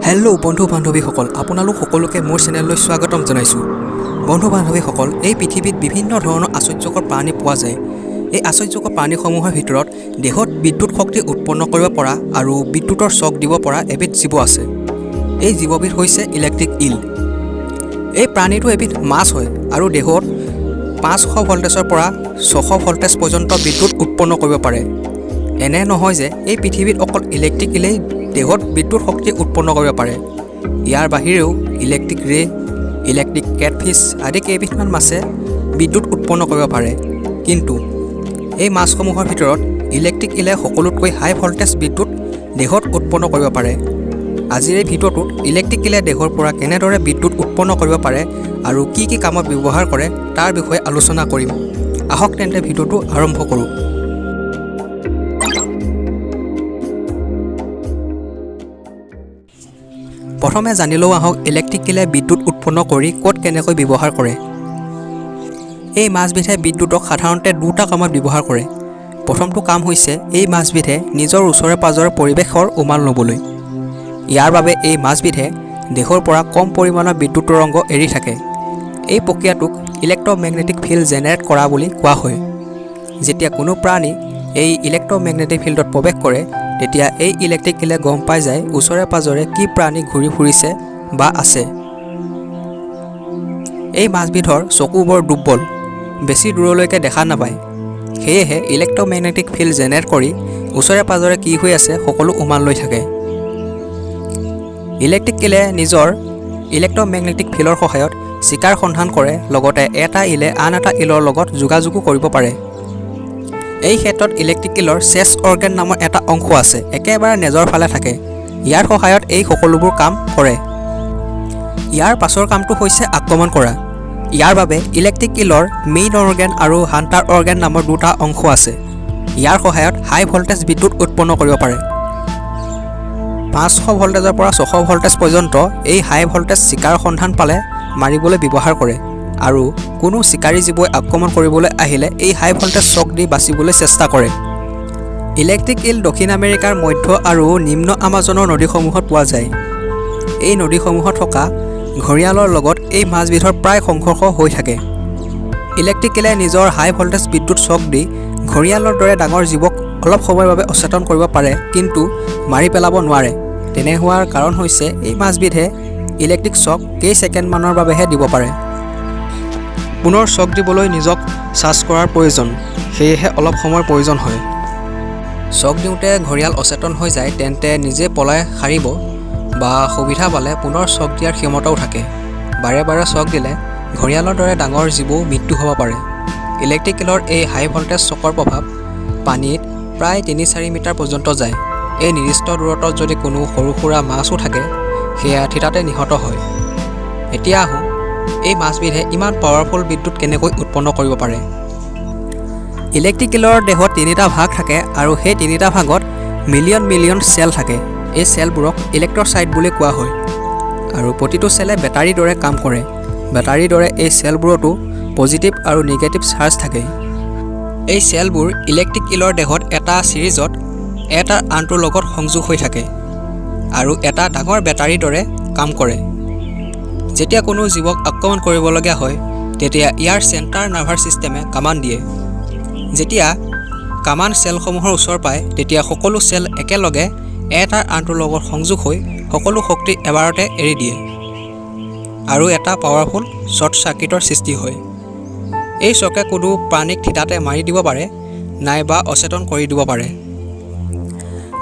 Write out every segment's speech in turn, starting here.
Hello' বন্ধু বান্ধৱীসকল, আপোনালোক সকলোকে মোৰ চেনেললৈ স্বাগতম জনাইছোঁ। বন্ধু বান্ধৱীসকল, এই পৃথিৱীত বিভিন্ন ধৰণৰ আশ্চৰ্যকৰ প্ৰাণী পোৱা যায়। এই আশ্চৰ্যকৰ প্ৰাণীসমূহৰ ভিতৰত দেহত বিদ্যুৎ শক্তি উৎপন্ন কৰিব পৰা আৰু বিদ্যুতৰ শ্বক দিব পৰা এবিধ জীৱ আছে। এই জীৱবিধ হৈছে ইলেক্ট্ৰিক ইল। এই প্ৰাণীটো এবিধ মাছ হয় আৰু দেহত 500 ভল্টেজৰ পৰা 600 ভল্টেজ পৰ্যন্ত বিদ্যুৎ উৎপন্ন কৰিব পাৰে। এনে নহয় যে এই পৃথিৱীত অকল ইলেক্ট্ৰিক ইলেই দেহত বিদ্যুৎ শক্তি উৎপন্ন কৰিব পাৰে। ইয়াৰ বাহিৰেও ইলেক্ট্ৰিক ৰে, ইলেক্ট্ৰিক কেটফিছ আদি কেইবিধমান মাছে বিদ্যুৎ উৎপন্ন কৰিব পাৰে। কিন্তু এই মাছসমূহৰ ভিতৰত ইলেক্ট্ৰিক ইলে সকলোতকৈ হাই ভল্টেজ বিদ্যুৎ দেহত উৎপন্ন কৰিব পাৰে। আজিৰ এই ভিডিঅ'টোত ইলেক্ট্ৰিক ইলে দেহৰ পৰা কেনেদৰে বিদ্যুৎ উৎপন্ন কৰিব পাৰে আৰু কি কি কামত ব্যৱহাৰ কৰে তাৰ বিষয়ে আলোচনা কৰিম। আহক তেন্তে ভিডিঅ'টো আৰম্ভ কৰোঁ। প্ৰথমে জানি লওঁ আহক ইলেক্ট্ৰিক ইলে বিদ্যুৎ উৎপন্ন কৰি ক'ত কেনেকৈ ব্যৱহাৰ কৰে। এই মাছবিধে বিদ্যুৎক সাধাৰণতে দুটা কামত ব্যৱহাৰ কৰে। প্ৰথমটো কাম হৈছে এই মাছবিধে নিজৰ ওচৰে পাজৰে পৰিৱেশৰ উমান ল'বলৈ। ইয়াৰ বাবে এই মাছবিধে দেহৰ পৰা কম পৰিমাণৰ বিদ্যুৎ তৰংগ এৰি থাকে। এই প্ৰক্ৰিয়াটোক ইলেক্ট্ৰমেগনেটিক ফিল্ড জেনেৰেট কৰা বুলি কোৱা হয়। যেতিয়া কোনো প্ৰাণী এই ইলেক্ট্ৰমেগনেটিক ফিল্ডত প্ৰৱেশ কৰে তেতিয়া এই ইলেক্ট্ৰিক ইলে গম পাই যায় ওচৰে পাজৰে কি প্ৰাণী ঘূৰি ফুৰিছে বা আছে। এই মাছবিধৰ চকু বৰ দুৰ্বল, বেছি দূৰলৈকে দেখা নাপায়। সেয়েহে ইলেক্ট্ৰমেগনেটিক ফিল্ড জেনেৰেট কৰি ওচৰে পাজৰে কি হৈ আছে সকলো উমান লৈ থাকে। ইলেক্ট্ৰিক ইলে নিজৰ ইলেক্ট্ৰমেগনেটিক ফিল্ডৰ সহায়ত চিকাৰ সন্ধান কৰে, লগতে এটা ইলে আন এটা ইলৰ লগত যোগাযোগো কৰিব পাৰে। এই ক্ষেত্ৰত ইলেক্ট্ৰিক ইলৰ চেষ্ট অৰ্গেন নামৰ এটা অংশ আছে, একেবাৰে নেজৰ ফালে থাকে। ইয়াৰ সহায়ত এই সকলোবোৰ কাম কৰে। ইয়াৰ পাছৰ কামটো হৈছে আক্ৰমণ কৰা। ইয়াৰ বাবে ইলেক্ট্ৰিক ইলৰ মেইন অৰ্গেন আৰু হাণ্টাৰ অৰ্গেন নামৰ দুটা অংশ আছে। ইয়াৰ সহায়ত হাই ভল্টেজ বিদ্যুৎ উৎপন্ন কৰিব পাৰে। 500 ভল্টেজৰ পৰা 600 ভল্টেজ পৰ্যন্ত এই হাই ভল্টেজ চিকাৰ সন্ধান পালে মাৰিবলৈ ব্যৱহাৰ কৰে আৰু কোনো চিকাৰী জীৱই আক্ৰমণ কৰিবলৈ আহিলে এই হাই ভল্টেজ শ্বক দি বাচিবলৈ চেষ্টা কৰে। ইলেক্ট্ৰিক ইল দক্ষিণ আমেৰিকাৰ মধ্য আৰু নিম্ন আমাজনৰ নদীসমূহত পোৱা যায়। এই নদীসমূহত থকা ঘঁৰিয়ালৰ লগত এই মাছবিধৰ প্ৰায় সংঘৰ্ষ হৈ থাকে। ইলেক্ট্ৰিক ইলে নিজৰ হাই ভল্টেজ বিদ্যুৎ শ্বক দি ঘঁৰিয়ালৰ দৰে ডাঙৰ জীৱক অলপ সময়ৰ বাবে অচেতন কৰিব পাৰে, কিন্তু মাৰি পেলাব নোৱাৰে। তেনে হোৱাৰ কাৰণ হৈছে এই মাছবিধে ইলেক্ট্ৰিক শ্বক কেইছেকেণ্ডমানৰ বাবেহে দিব পাৰে। পুনৰ শ্বক দিবলৈ নিজক চাৰ্জ কৰাৰ প্ৰয়োজন, সেয়েহে অলপ সময়ৰ প্ৰয়োজন হয়। শ্বক দিওঁতে ঘঁৰিয়াল অচেতন হৈ যায় তেন্তে নিজে পলাই সাৰিব বা সুবিধা পালে পুনৰ শ্বক দিয়াৰ ক্ষমতাও থাকে। বাৰে বাৰে শ্বক দিলে ঘঁৰিয়ালৰ দৰে ডাঙৰ জীৱও মৃত্যু হ'ব পাৰে। ইলেক্ট্ৰিক ইলৰ এই হাই ভল্টেজ শ্বকৰ প্ৰভাৱ পানীত প্ৰায় 3-4 মিটাৰ পৰ্যন্ত যায়। এই নিৰ্দিষ্ট দূৰত্বত যদি কোনো সৰু সুৰা মাছো থাকে সেয়া থিতাতে নিহত হয়। এতিয়া আহোঁ এই মাছবিধে ইমান পাৱাৰফুল বিদ্যুৎ কেনেকৈ উৎপন্ন কৰিব পাৰে। ইলেক্ট্ৰিক ইলৰ দেহত 3টা ভাগ থাকে আৰু সেই 3টা ভাগত মিলিয়ন মিলিয়ন চেল থাকে। এই চেলবোৰক ইলেক্ট্ৰচাইট বুলি কোৱা হয় আৰু প্ৰতিটো চেলে বেটাৰীৰ দৰে কাম কৰে। বেটাৰীৰ দৰে এই চেলবোৰতো পজিটিভ আৰু নিগেটিভ চাৰ্জ থাকে। এই চেলবোৰ ইলেক্ট্ৰিক ইলৰ দেহত এটা ছিৰিজত এটাৰ আনটোৰ লগত সংযোগ হৈ থাকে আৰু এটা ডাঙৰ বেটাৰীৰ দৰে কাম কৰে। যেতিয়া কোনো জীৱক আক্ৰমণ কৰিবলগীয়া হয় তেতিয়া ইয়াৰ চেণ্টাৰ নাৰ্ভাছ ছিষ্টেমে কামাণ্ড দিয়ে। যেতিয়া কামাণ্ড চেলসমূহৰ ওচৰ পায় তেতিয়া সকলো চেল একেলগে এটাৰ আনটোৰ লগত সংযোগ হৈ সকলো শক্তি এবাৰতে এৰি দিয়ে আৰু এটা পাৱাৰফুল শ্বৰ্ট চাৰ্কিটৰ সৃষ্টি হয়। এই শ্বকে কোনো প্ৰাণীক থিতাতে মাৰি দিব পাৰে নাইবা অচেতন কৰি দিব পাৰে।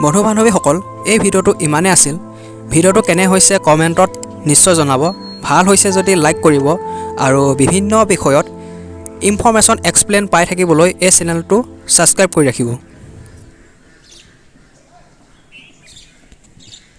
বন্ধু বান্ধৱীসকল, এই ভিডিঅ'টো ইমানেই আছিল। ভিডিঅ'টো কেনে হৈছে কমেণ্টত নিশ্চয় জনাব। ভাল হৈছে যদি লাইক কৰিব আৰু বিভিন্ন বিষয়ত ইনফৰমেশ্যন এক্সপ্লেইন পাই থাকিবলৈ এই চেনেলটো ছাবস্ক্ৰাইব কৰি ৰাখিব।